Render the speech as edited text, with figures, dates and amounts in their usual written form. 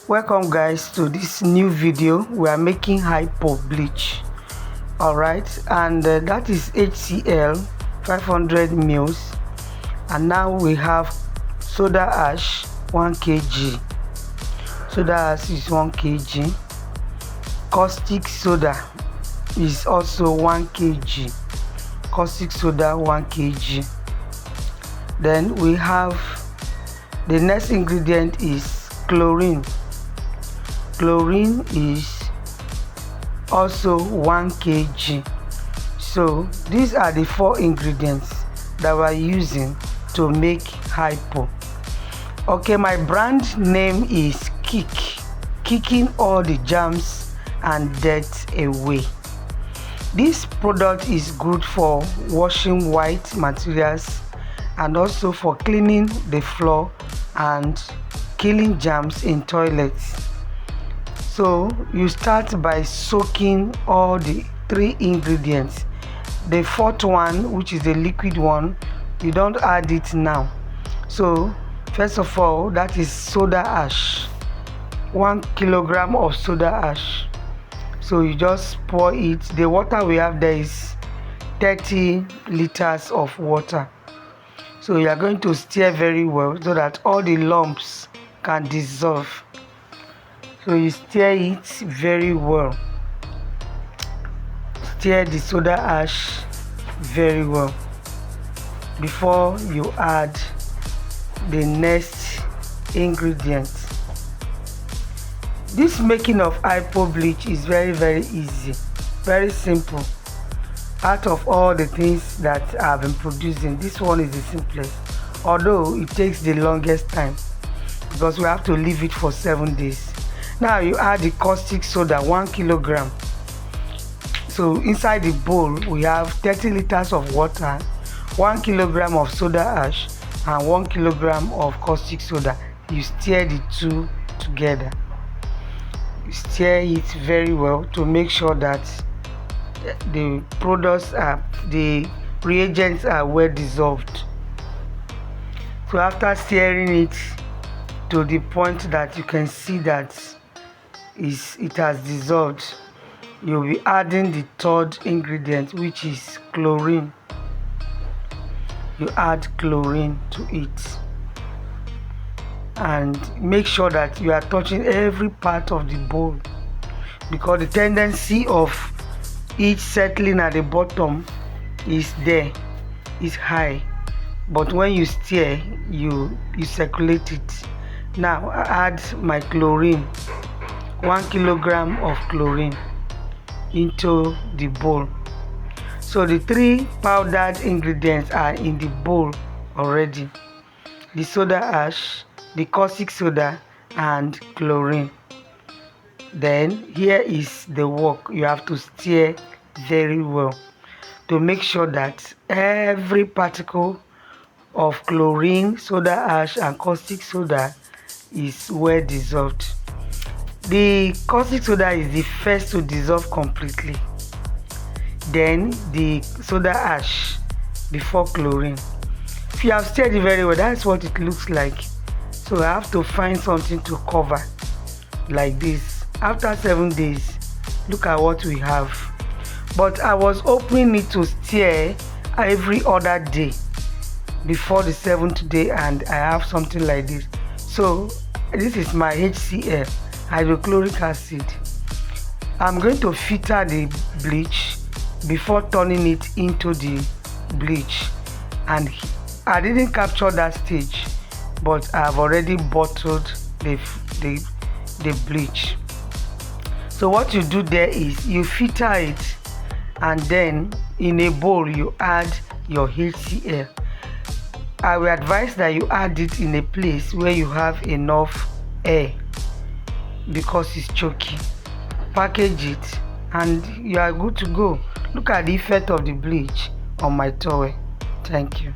Welcome guys to this new video. We are making hypo bleach, all right, and that is HCl 500 mils, and now we have soda ash 1 kg. Soda ash is 1 kg. Caustic soda is also 1 kg. Caustic soda 1 kg. Then we have the next ingredient is chlorine. Chlorine is also 1 kg. So these are the 4 ingredients that we're using to make hypo. Okay, my brand name is kicking all the germs and dirt away. This product is good for washing white materials and also for cleaning the floor and killing germs in toilets. So you start by soaking all the 3 ingredients. The 4th one, which is the liquid one, you don't add it now. So first of all, that is soda ash, 1 kilogram of soda ash. So you just pour it. The water we have there is 30 liters of water. So you are going to stir very well so that all the lumps can dissolve. So you stir it very well. Stir the soda ash very well before you add the next ingredient. This making of hypo bleach is very easy, very simple. Out of all the things that I've been producing, this one is the simplest, although it takes the longest time because we have to leave it for 7 days. Now you add the caustic soda 1 kilogram. So inside the bowl we have 30 liters of water, 1 kilogram of soda ash and 1 kilogram of caustic soda. You stir the two together. You stir it very well to make sure that the reagents are well dissolved. So after stirring it to the point that you can see that it has dissolved, you'll be adding the 3rd ingredient, which is chlorine. You add chlorine to it and make sure that you are touching every part of the bowl, because the tendency of each settling at the bottom is high, but when you stir, you circulate it. Now I add my chlorine, 1 kilogram of chlorine into the bowl. So the 3 powdered ingredients are in the bowl already: the soda ash, the caustic soda and chlorine. Then here is the work. You have to stir very well to make sure that every particle of chlorine, soda ash and caustic soda is well dissolved. The caustic soda is the first to dissolve completely, then the soda ash before chlorine. If you have stirred it very well, that's what it looks like. So I have to find something to cover like this. After 7 days, look at what we have. But I was opening it to stir every other day before the 7th day, and I have something like this. So this is my HCl, hydrochloric acid. I'm going to filter the bleach before turning it into the bleach, and I didn't capture that stage, but I've already bottled the bleach. So what you do there is you filter it, and then in a bowl you add your HCl. I will advise that you add it in a place where you have enough air, because it's choky. Package it and you are good to go. Look at the effect of the bleach on my towel. Thank you.